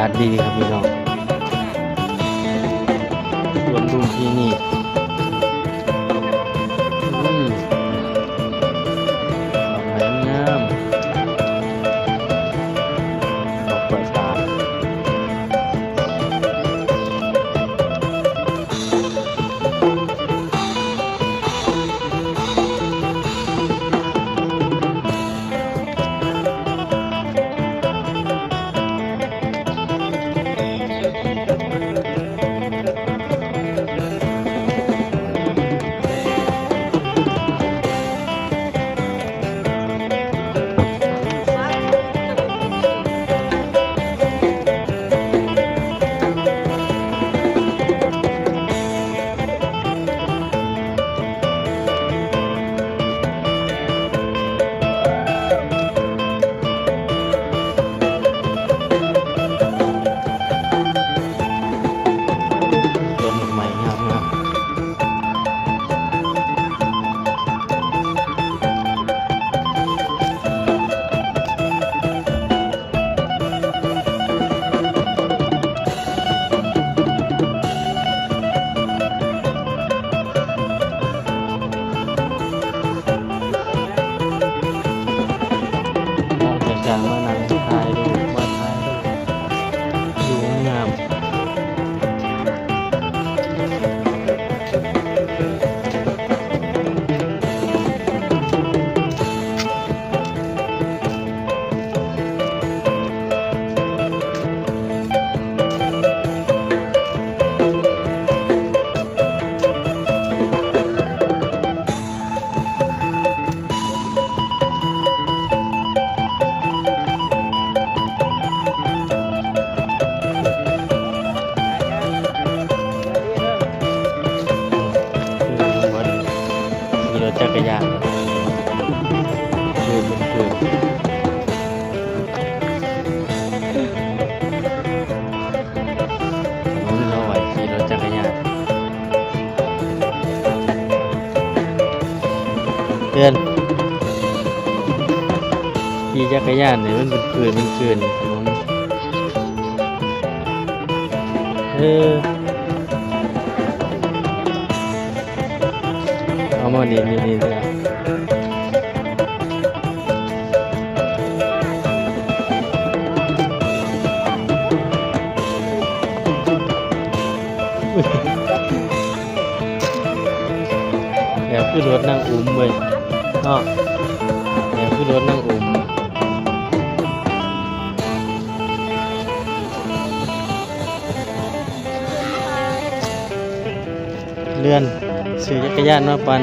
าศดีครับพี่น้องสวนลุมพินีดอกไม้งามดอกเปิดตามานั่งถ่ายรูปมาถ่ายรูปดูงามจักรยานคือมันเราไหวขี่รถจักรยานเตือนขี่จักรยานเนี่ยมันเป็นคืนเอามานี่เลยแอบขึ้นรถนั่งอุ้มเลยแอบขึ้นรถนั่งอุ้มเลื่อนซื้อจักรยานมาปั่น